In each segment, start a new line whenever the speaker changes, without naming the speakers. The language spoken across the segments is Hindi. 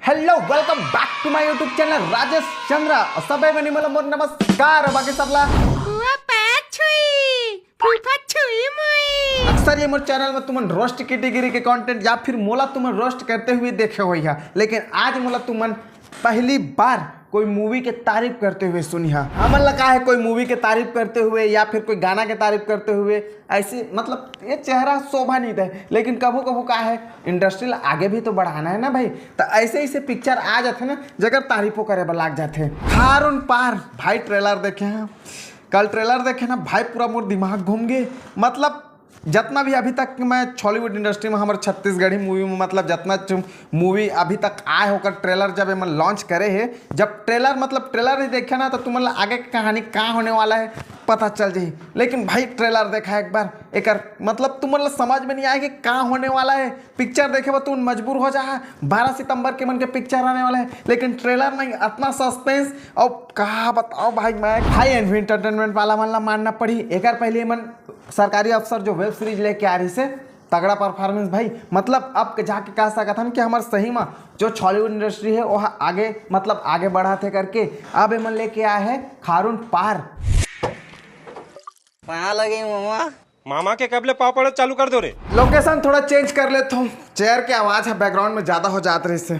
Hello welcome back to my YouTube channel Rajesh Chandra सबै बनी मला मोर नमस्कार बाकी सबला अक्सर ये मोर चैनल में तुमन रोस्ट कैटेगरी के कंटेंट या फिर मोला तुमन रोस्ट करते हुए देखे हुए है, लेकिन आज मोला तुमन पहली बार कोई मूवी के तारीफ करते हुए सुनी है। हमन लगा है कोई मूवी के तारीफ करते हुए या फिर कोई गाना के तारीफ करते हुए ऐसे मतलब ये चेहरा शोभा नहीं दे, लेकिन कभू कभू का है इंडस्ट्री आगे भी तो बढ़ाना है ना भाई। तो ऐसे ऐसे पिक्चर आ जाते ना जगह तारीफों करे लाग जाते। खारून पार भाई ट्रेलर देखे हैं, कल ट्रेलर देखे ना भाई पूरा मोर दिमाग घूम गए। मतलब जितना भी अभी तक मैं हॉलीवुड इंडस्ट्री में हमारे छत्तीसगढ़ी मूवी में मतलब जितना मूवी अभी तक आए होकर ट्रेलर जब मैं लॉन्च करे है, जब ट्रेलर मतलब ट्रेलर ही देखा ना तो तुम आगे की कहानी कहाँ होने वाला है पता चल जाए। लेकिन भाई ट्रेलर देखा एक बार एक मतलब तुम समझ में नहीं आएगी कहाँ होने वाला है। पिक्चर देखे वो तुम मजबूर हो जा 12 सितंबर के मन के पिक्चर आने वाला है, लेकिन ट्रेलर नहीं इतना सस्पेंस और कहा बताओ भाई। मैं भाई एंटरटेनमेंट वाला मानना मानना पड़ी। एक पहले मन सरकारी अफसर जो वेब सीरीज लेके आ रही से तगड़ा परफॉर्मेंस भाई। मतलब अब जाके कह सकता था कि हमारे सही में जो हॉलीवुड इंडस्ट्री है वो आगे मतलब आगे बढ़ा थे करके अब मन लेके आया है खारून पार।
कहाँ लगे मामा?
मामा के कबले पाव पड़े चालू कर दो रे।
लोकेशन थोड़ा चेंज कर लेता हूँ, चेयर की आवाज़ है बैकग्राउंड में ज़्यादा हो जाती है। इससे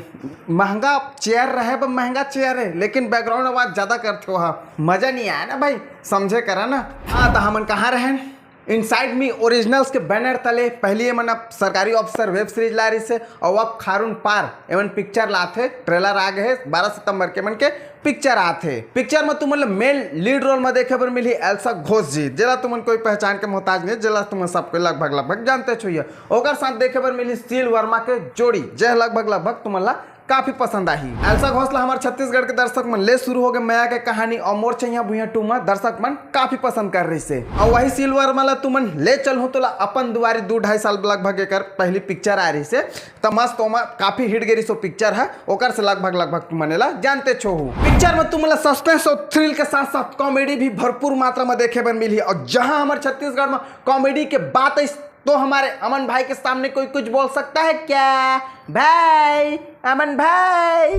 महंगा चेयर रहे पर महंगा चेयर है, लेकिन बैकग्राउंड आवाज़ ज़्यादा करते हो मज़ा नहीं आया ना भाई, समझे करा ना। हाँ तो हमन कहाँ रहे इनसाइड मी ओरिजिनल्स के बैनर तले पहली मन सरकारी ऑफिसर वेब सीरीज ला रही से और अब खारून पार एवं पिक्चर लाते ट्रेलर आ गए 12 सितंबर के मन के पिक्चर आते। पिक्चर में तुम मेन लीड रोल में देखे पर मिली एल्सा घोष जी, जिला तुमन कोई पहचान के मोहताज नहीं, जिला तुम सबको लगभग जानते छो। ओकर साथ देखे पर मिली सील वर्मा के जोड़ी जे लगभग तुमला काफी पसंद आई। एल्सा घोषला हमारे छत्तीसगढ़ के दर्शक मन ले शुरू हो गए माया के कहानी और मोर छैया भुइया टू में दर्शक मन काफी पसंद कर रही से। और वही सिल्वर माला तुमन ले चल हो तो अपन दुआरी 2-2.5 साल लगभग एक पहली पिक्चर आ रही से तो मस्त काफी हिट गेरी सो पिक्चर है ओकर से लगभग तुमनेला जानते छो। पिक्चर में तुमला सस्पेंस और थ्रिल के साथ साथ कॉमेडी भी भरपूर मात्रा में देखे बन मिली। और जहां हमारे छत्तीसगढ़ में कॉमेडी के बात तो हमारे अमन भाई के सामने कोई कुछ बोल सकता है क्या भाई? अमन भाई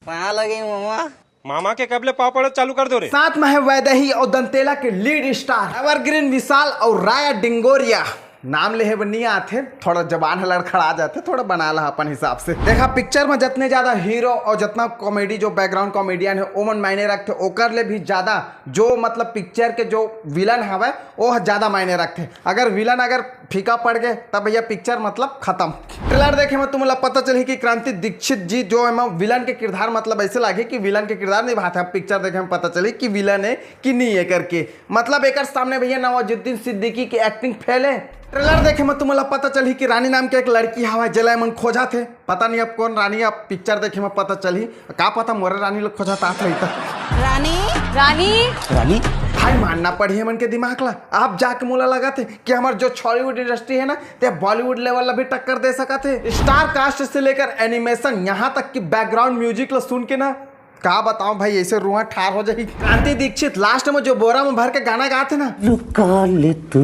कहाँ लगे मामा?
मामा के कबले पाव पड़े चालू कर दो रे।
साथ में है वैदेही और दंतेला के लीड स्टार एवरग्रीन विशाल और राया डिंगोरिया। नाम ले नहीं आते, थोड़ा जबान है लड़खड़ा जाते, थोड़ा बना ला अपन हिसाब से। देखा पिक्चर में जितने ज्यादा हीरो और जितना कॉमेडी जो बैकग्राउंड कॉमेडियन है ओमन मायने रखते, ओकर ले भी ज्यादा जो मतलब पिक्चर के जो विलन हवे वो ज्यादा मायने रखते। अगर विलन अगर फीका पड़ गए तब भैया पिक्चर मतलब खत्म। ट्रेलर देखे में तुम्हें पता चली कि क्रांति दीक्षित जी जो है विलन के किरदार मतलब ऐसे लगे कि विलन के किरदार निभाते हैं। पिक्चर देखे में पता चली कि विलन है कि नहीं है करके। मतलब एक सामने भैया नवाजुद्दीन सिद्दीकी की एक्टिंग फेल है। ट्रेलर देखे में तुम्हें पता चली कि रानी नाम के एक लड़की हवा जला मन खोजा थे, पता नहीं अब कौन रानी। अब पिक्चर देखे में पता चली का पता मोरे रानी लोग खोजा था
रानी रानी रानी
भाई मानना पड़ी मन के दिमाग ला। आप जाके मोला लगा थे कि हमारे जो हॉलीवुड इंडस्ट्री है ना ते बॉलीवुड लेवल भी टक्कर दे सका थे। स्टार कास्ट से लेकर एनिमेशन यहाँ तक कि बैकग्राउंड म्यूजिक ला सुन के ना का बताऊं भाई ऐसे रुआ ठार हो जाएगी। क्रांति दीक्षित लास्ट में जो बोरा में भर के गाना गाते ना
लुका ले तू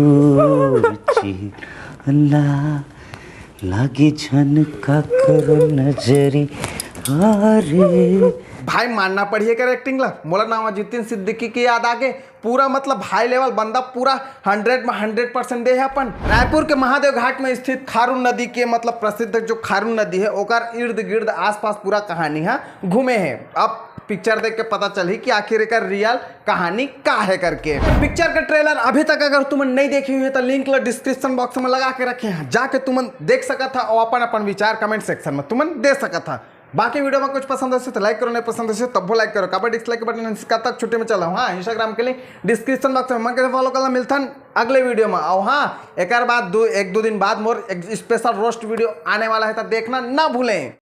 अल्लाह लागे झनका कर नजरी अरे
भाई मानना पड़ी कर एक्टिंग ला। मोला नवाजुद्दीन सिद्दीकी की याद आगे पूरा मतलब हाई लेवल बंदा पूरा 100 में 100% दे है। अपन रायपुर के महादेव घाट में स्थित खारून नदी के मतलब प्रसिद्ध जो खारून नदी है ओकर इर्द गिर्द आसपास पूरा कहानी है घूमे है। अब पिक्चर देख के पता चली कि आखिर एक रियल कहानी का है करके। पिक्चर का ट्रेलर अभी तक अगर तुम नहीं देखी हुई है तो लिंक डिस्क्रिप्शन बॉक्स में लगा के रखे हैं, जाके तुम देख सका था और अपन विचार कमेंट सेक्शन में तुम दे सका था। बाकी वीडियो में कुछ पसंद है तो लाइक करो, नहीं पसंद है तब लाइक करो। कब डिसलाइक बटन तक छुट्टी में चला। हाँ इंस्टाग्राम के लिए डिस्क्रिप्शन बॉक्स में मन के फॉलो करना मिलता है अगले वीडियो में। और हाँ एक बार 1-2 दिन बाद मोर एक स्पेशल रोस्ट वीडियो आने वाला है तो देखना ना भूलें।